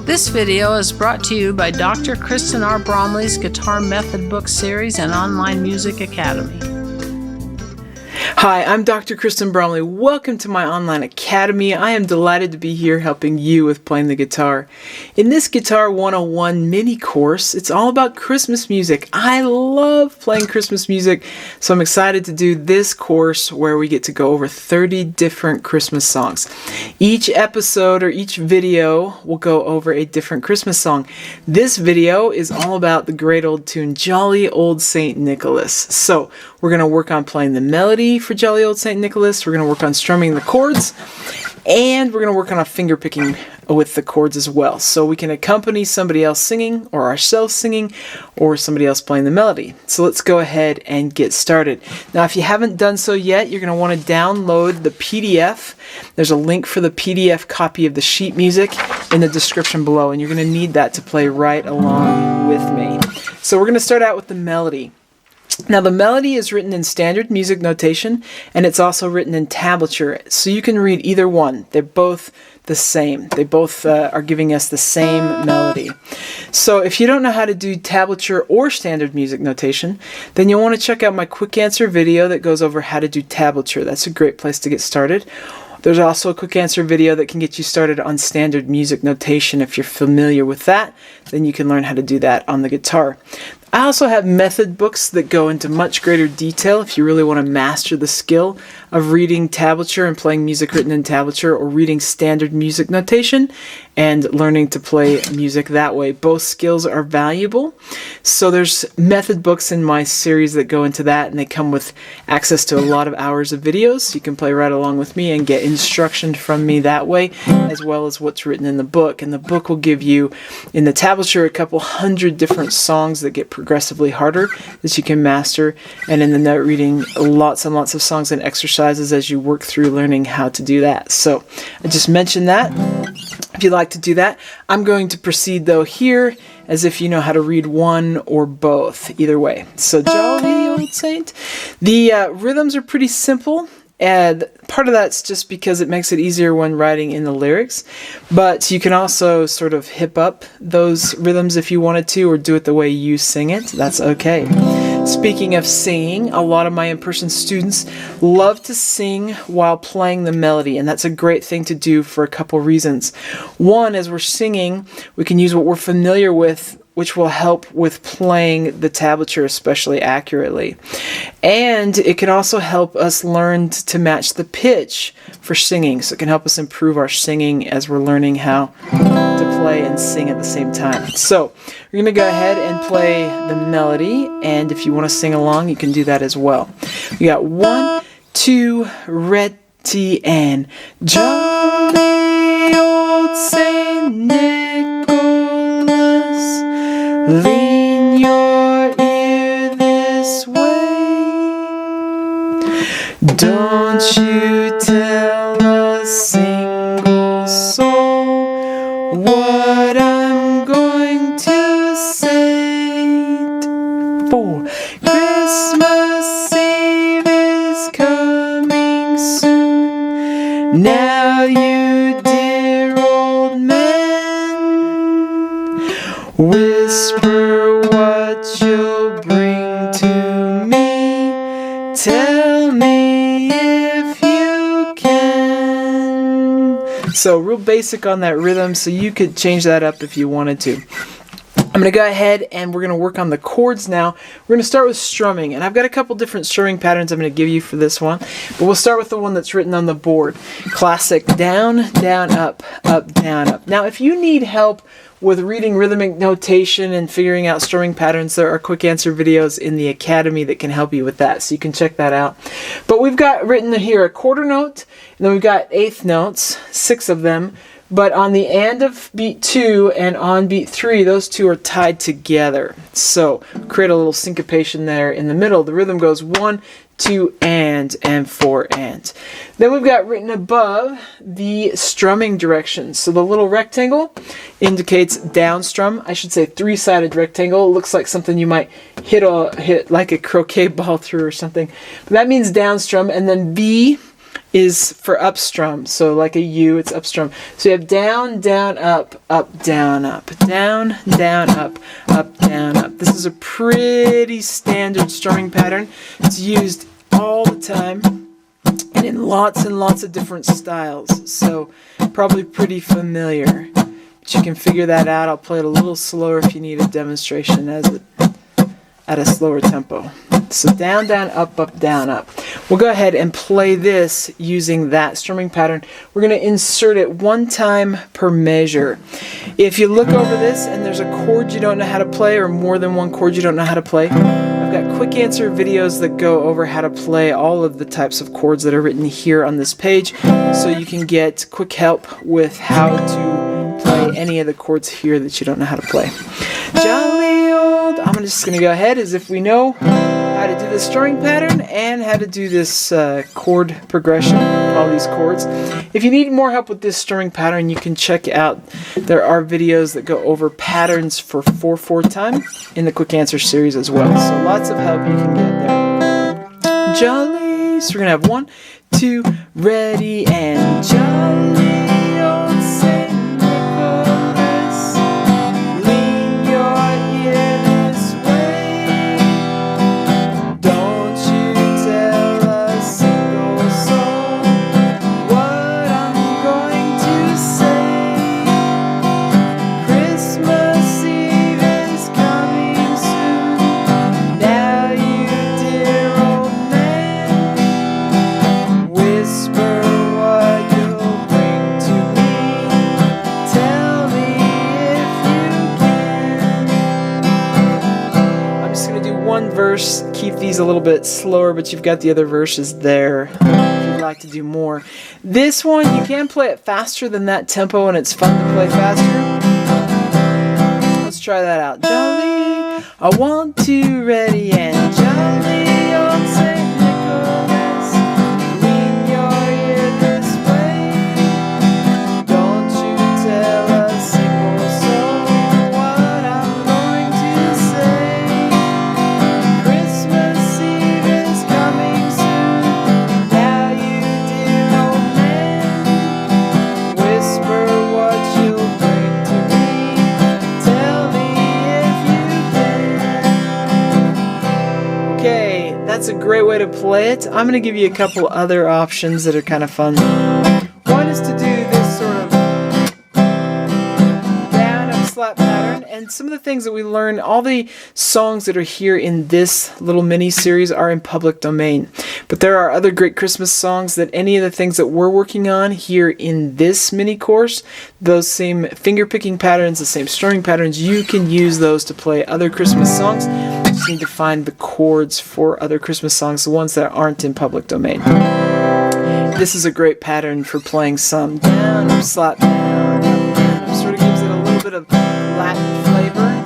This video is brought to you by Dr. Kristen R. Bromley's Guitar Method Book Series and Online Music Academy. Hi, I'm Dr. Kristen Bromley. Welcome to my online academy. I am delighted to be here helping you with playing the guitar. In this Guitar 101 mini course, it's all about Christmas music. I love playing Christmas music, so I'm excited to do this course where we get to go over 30 different Christmas songs. Each episode or each video will go over a different Christmas song. This video is all about the great old tune, Jolly Old St. Nicholas. So we're going to work on playing the melody for Jolly Old St. Nicholas. We're going to work on strumming the chords, and we're going to work on a finger picking with the chords as well. So we can accompany somebody else singing, or ourselves singing, or somebody else playing the melody. So let's go ahead and get started. Now, if you haven't done so yet, you're going to want to download the PDF. There's a link for the PDF copy of the sheet music in the description below, and you're going to need that to play right along with me. So we're going to start out with the melody. Now, the melody is written in standard music notation, and it's also written in tablature, so you can read either one. They're both the same. They both are giving us the same melody. So if you don't know how to do tablature or standard music notation, then you'll want to check out my quick answer video that goes over how to do tablature. That's a great place to get started. There's also a quick answer video that can get you started on standard music notation. If you're familiar with that, then you can learn how to do that on the guitar. I also have method books that go into much greater detail if you really want to master the skill of reading tablature and playing music written in tablature, or reading standard music notation and learning to play music that way. Both skills are valuable. So there's method books in my series that go into that, and they come with access to a lot of hours of videos. So you can play right along with me and get instruction from me that way, as well as what's written in the book. And the book will give you, in the tablature, a couple hundred different songs that get progressively harder that you can master, and in the note reading, lots and lots of songs and exercises as you work through learning how to do that. So I just mentioned that. If you'd like to do that, I'm going to proceed though here as if you know how to read one or both, either way. So Jolly Old Saint. The rhythms are pretty simple. And part of that's just because it makes it easier when writing in the lyrics, but you can also sort of hip up those rhythms if you wanted to, or do it the way you sing it. That's okay. Speaking of singing, a lot of my in-person students love to sing while playing the melody, and that's a great thing to do for a couple reasons. One, as we're singing, we can use what we're familiar with, which will help with playing the tablature especially accurately. And it can also help us learn to match the pitch for singing. So it can help us improve our singing as we're learning how to play and sing at the same time. So we're going to go ahead and play the melody, and if you want to sing along, you can do that as well. We got 1, 2, ready, and Jolly Old St. Nicholas, lean your ear this way. Don't you tell a single soul what I'm going to say. 4. Christmas Eve is coming soon. Now you dear old man, whisper what you'll bring to me. Tell me if you can. So real basic on that rhythm, so you could change that up if you wanted to. I'm going to go ahead and we're going to work on the chords now. We're going to start with strumming, and I've got a couple different strumming patterns I'm going to give you for this one, but we'll start with the one that's written on the board. Classic down, down, up, down, up. Now, if you need help with reading rhythmic notation and figuring out strumming patterns, there are quick answer videos in the Academy that can help you with that, so you can check that out. But we've got written here a quarter note, and then we've got eighth notes, 6 of them. But on the end of beat 2 and on beat 3, those two are tied together. So create a little syncopation there in the middle. The rhythm goes 1, 2, and 4, and. Then we've got written above the strumming directions. So the little rectangle indicates down strum. I should say 3-sided rectangle. It looks like something you might hit like a croquet ball through or something. But that means down strum. And then V is for up strum. So like a U, it's up strum. So you have down, down, up, down, up, down, down, up, down, up. This is a pretty standard strumming pattern. It's used all the time and in lots and lots of different styles. So probably pretty familiar. But you can figure that out. I'll play it a little slower if you need a demonstration at a slower tempo. So down, down, up, down, up. We'll go ahead and play this using that strumming pattern. We're going to insert it one time per measure. If you look over this and there's a chord you don't know how to play, or more than one chord you don't know how to play, I've got quick answer videos that go over how to play all of the types of chords that are written here on this page, so you can get quick help with how to play any of the chords here that you don't know how to play. Jolly old, I'm just going to go ahead as if we know how to do the strumming pattern and how to do this chord progression, all these chords. If you need more help with this strumming pattern, you can check out, there are videos that go over patterns for 4/4 time in the quick answer series as well. So lots of help you can get there. Jolly, so we're going to have 1, 2, ready, and jolly. Verse, keep these a little bit slower, but you've got the other verses there if you'd like to do more. This one, you can play it faster than that tempo, and it's fun to play faster. Let's try that out. Jolly, I want to, ready, and jolly old St. Nicholas, lean your ear this way. Don't you tell a single soul what I'm going to say. That's a great way to play it. I'm going to give you a couple other options that are kind of fun. One is to do this sort of down up slap pattern, and some of the things that we learn, all the songs that are here in this little mini series are in public domain. But there are other great Christmas songs that any of the things that we're working on here in this mini course, those same finger picking patterns, the same strumming patterns, you can use those to play other Christmas songs. Just need to find the chords for other Christmas songs, the ones that aren't in public domain. This is a great pattern for playing some down, up, slap, down, up, down, up. Sort of gives it a little bit of Latin flavor.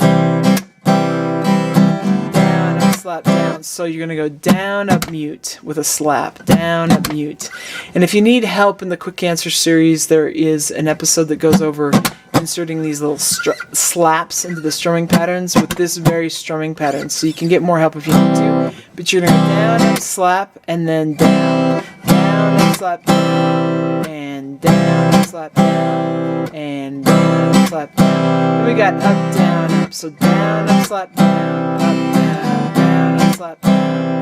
Down, up, slap, down. So you're going to go down, up, mute with a slap. Down, up, mute. And if you need help in the Quick Answer series, there is an episode that goes over inserting these little slaps into the strumming patterns with this very strumming pattern. So you can get more help if you need to. But you're going to go down, up, slap, and then down. Down, up, slap, down, and down, up, slap, down, and down, up, slap, down. Then we got up, down, up. So down, up, slap, down, up, down, down, up, slap, down.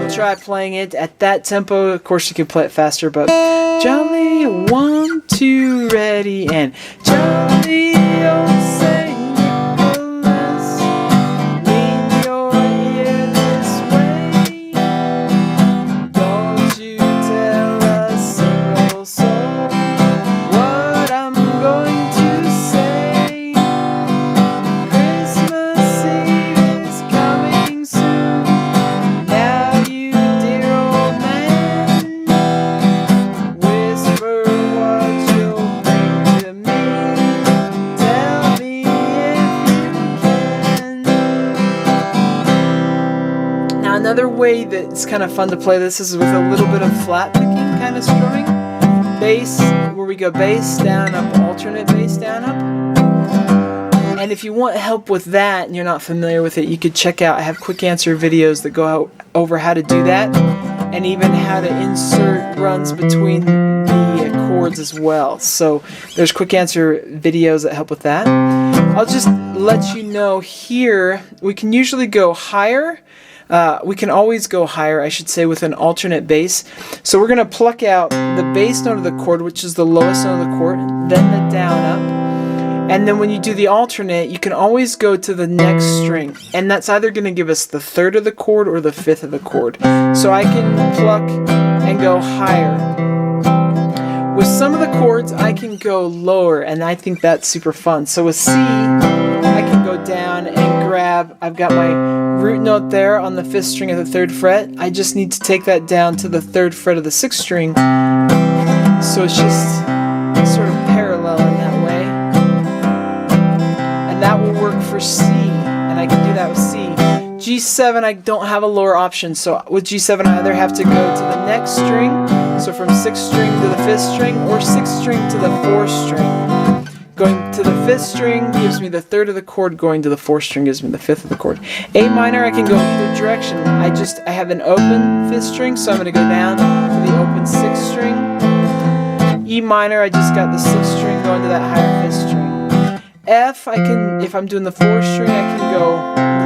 We'll try playing it at that tempo. Of course, you can play it faster, but jolly, 1, 2, ready, and jolly old St. Nicholas, lean your ear this way. Don't you tell a single soul what I'm going to say. Christmas Eve is coming soon. Now you dear old man, whisper what you'll bring to me. Tell me if you can. Now another way that's kind of fun to play this is with a little bit of flat picking kind of strumming. Bass, where we go bass, down, up, alternate bass, down, up. And if you want help with that and you're not familiar with it, you could check out, I have quick answer videos that go out over how to do that. and even how to insert runs between the chords as well. So there's quick answer videos that help with that. I'll just let you know here, we can usually go higher. We can always go higher, I should say, with an alternate bass. So we're going to pluck out the bass note of the chord, which is the lowest note of the chord, then the down up. And then when you do the alternate, you can always go to the next string. And that's either going to give us the third of the chord or the fifth of the chord. So I can pluck and go higher. With some of the chords, I can go lower, and I think that's super fun. So with C, I can go down and grab, I've got my root note there on the 5th string of the 3rd fret. I just need to take that down to the 3rd fret of the 6th string. So it's just sort of parallel in that way. And that will work for C, and I can do that with C. G7, I don't have a lower option, so with G7 I either have to go to the next string, so from 6th string to the 5th string, or 6th string to the 4th string. Going to the 5th string gives me the 3rd of the chord, going to the 4th string gives me the 5th of the chord. A minor, I can go either direction. I have an open 5th string, so I'm going to go down to the open 6th string. E minor, I just got the 6th string going to that higher 5th string. F, I can, if I'm doing the 4th string, I can go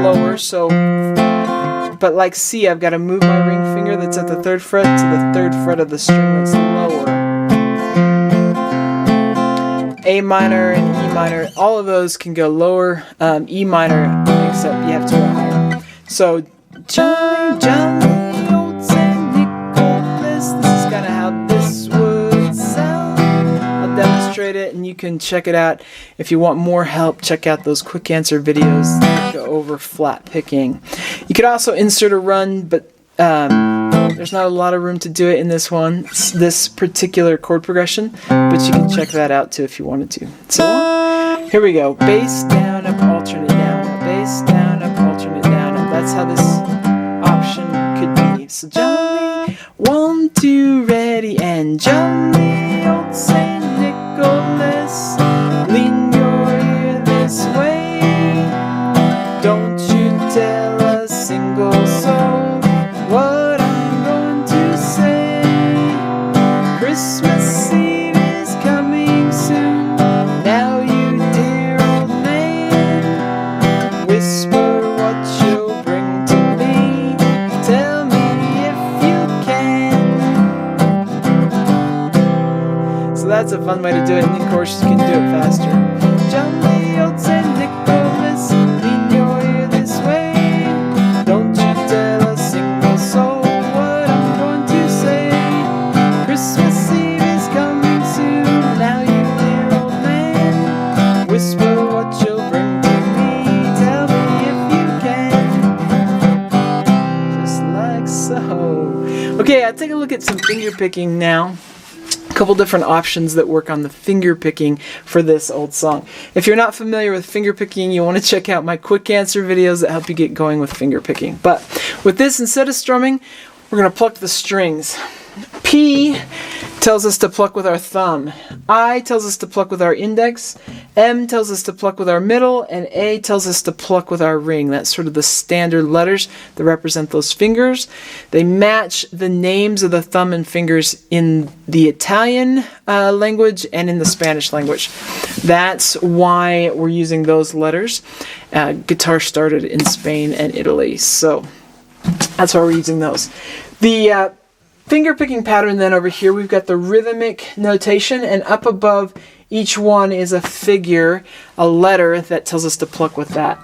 lower, so, but like C, I've got to move my ring finger that's at the 3rd fret to the 3rd fret of the string that's lower. A minor and E minor, all of those can go lower. E minor, except you have to go higher. So, Johnny, Johnny, old San Nicholas, this is kind of how this would sound. I'll demonstrate it, and you can check it out. If you want more help, check out those quick answer videos that go over flat picking. You could also insert a run, but there's not a lot of room to do it in this one, this particular chord progression, but you can check that out too if you wanted to. So here we go. Bass down up, alternate down up, bass down up, alternate down up. That's how this option could be. So Johnny, 1, 2, ready, and Johnny, old St. Nicholas, lean your ear this way. Don't you tell a single soul what I'm going to say. Christmas Eve is coming soon. Now you dear old man, whisper what you'll bring to me. Tell me if you can. So that's a fun way to do it, and of course you can do it faster. Johnny, old St. Nicholas, lean your ear this way. Don't you tell a single soul what I'm going to say. Christmas Eve is coming soon. Now you dear old man, whisper what you'll bring to me. Tell me if you can. Just like so. Okay, I'll take a look at some finger picking now. A couple different options that work on the finger picking for this old song. If you're not familiar with finger picking, you want to check out my quick answer videos that help you get going with finger picking. But with this, instead of strumming, we're going to pluck the strings. P tells us to pluck with our thumb. I tells us to pluck with our index. M tells us to pluck with our middle. And A tells us to pluck with our ring. That's sort of the standard letters that represent those fingers. They match the names of the thumb and fingers in the Italian language and in the Spanish language. That's why we're using those letters. Guitar started in Spain and Italy, so that's why we're using those. The finger picking pattern then over here, we've got the rhythmic notation, and up above each one is a figure, a letter that tells us to pluck with that.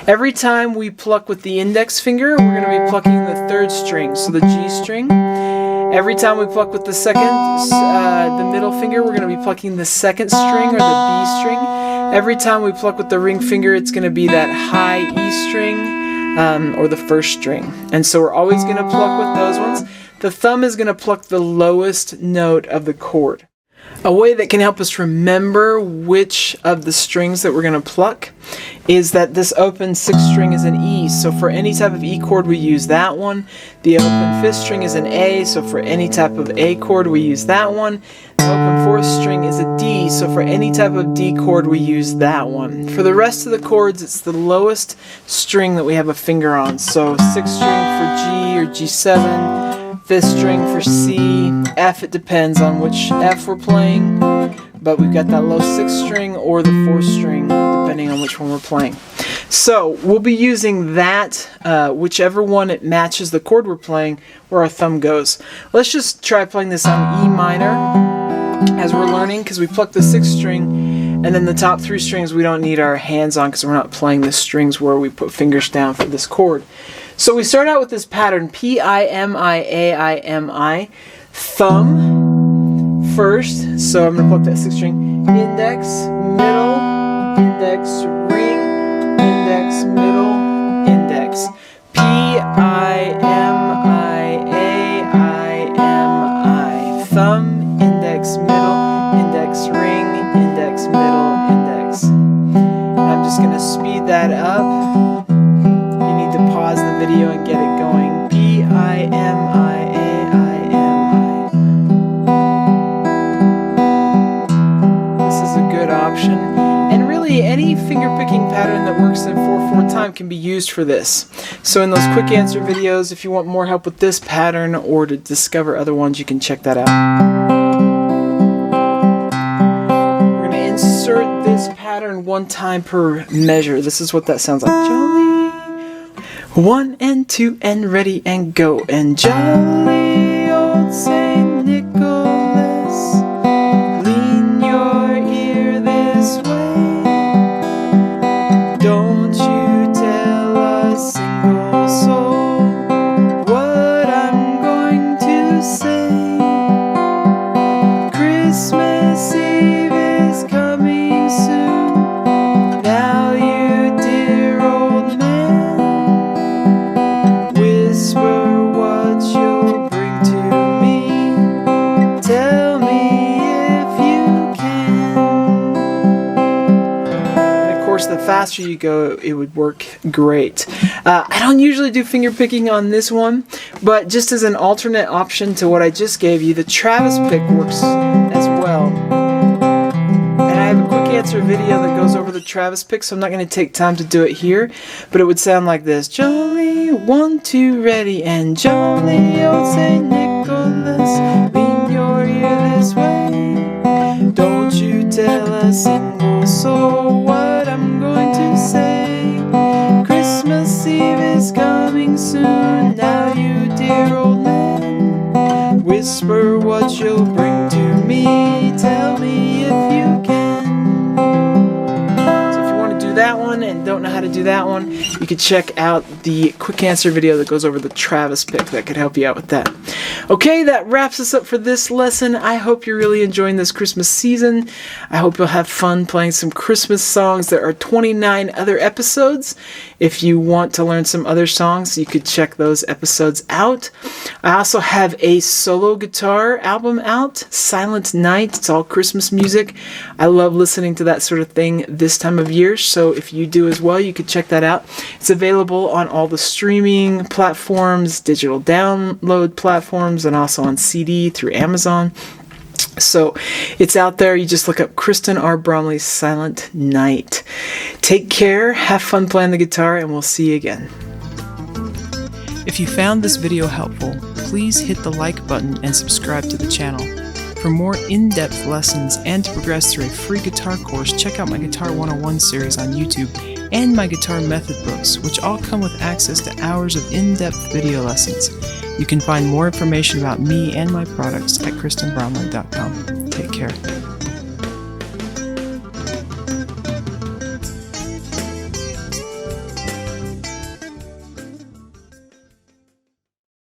Every time we pluck with the index finger, we're going to be plucking the 3rd string, so the G string. Every time we pluck with the the middle finger, we're going to be plucking the 2nd string or the B string. Every time we pluck with the ring finger, it's going to be that high E string or the 1st string. And so we're always going to pluck with those ones. The thumb is going to pluck the lowest note of the chord. A way that can help us remember which of the strings that we're going to pluck is that this open 6th string is an E. So for any type of E chord, we use that one. The open 5th string is an A. So for any type of A chord, we use that one. The open 4th string is a D. So for any type of D chord, we use that one. For the rest of the chords, it's the lowest string that we have a finger on. So 6th string for G or G7. fifth string for C, F, it depends on which F we're playing, but we've got that low sixth string or the fourth string, depending on which one we're playing. So we'll be using that, whichever one it matches the chord we're playing, where our thumb goes. Let's just try playing this on E minor as we're learning, because we pluck the sixth string, and then the top three strings we don't need our hands on because we're not playing the strings where we put fingers down for this chord. So we start out with this pattern, P-I-M-I-A-I-M-I, thumb first, so I'm going to pluck that sixth string, index, middle, index, ring, index, middle, index, P-I-M-I-A-I-M-I, thumb, index, middle, index, ring, index, middle, index. And I'm just going to speed that up. You need to pause the video and get it going. P-I-M-I-A-I-M-I. This is a good option. And really, any finger picking pattern that works in 4/4 time can be used for this. So in those quick answer videos, if you want more help with this pattern or to discover other ones, you can check that out. We're going to insert this pattern one time per measure. This is what that sounds like. Jolly. 1 and 2 and ready and go. And jolly old Saint Nicholas, lean your ear this way. Don't you tell a single soul what I'm going to say. Christmas Eve is coming soon. Now you dear old man, whisper what you'll bring to me. Tell me if you can. And of course, the faster you go, it would work great. I don't usually do finger picking on this one, but just as an alternate option to what I just gave you, the Travis pick works as well. And I have a quick answer video that goes over the Travis pick, so I'm not going to take time to do it here, but it would sound like this. Jolly, 1, 2, ready, and jolly old Saint Nicholas, lean your ear this way. Don't you tell a single soul what I'm going to say. Christmas Eve is coming soon. Now you dear old man, whisper what you'll bring to me. Tell me if you can. So if you want to do that one and don't know how to do that one, you can check out the quick answer video that goes over the Travis pick. That could help you out with that. Okay, that wraps us up for this lesson. I hope you're really enjoying this Christmas season. I hope you'll have fun playing some Christmas songs. There are 29 other episodes. If you want to learn some other songs, you could check those episodes out. I also have a solo guitar album out, Silent Night. It's all Christmas music. I love listening to that sort of thing this time of year, so if you do as well, you could check that out. It's available on all the streaming platforms, digital download platforms, and also on CD through Amazon. So it's out there. You just look up Kristen R. Bromley's Silent Night. Take care, have fun playing the guitar, and we'll see you again. If you found this video helpful, please hit the like button and subscribe to the channel. For more in-depth lessons and to progress through a free guitar course, check out my Guitar 101 series on YouTube and my guitar method books, which all come with access to hours of in-depth video lessons. You can find more information about me and my products at kristenbromley.com. Take care.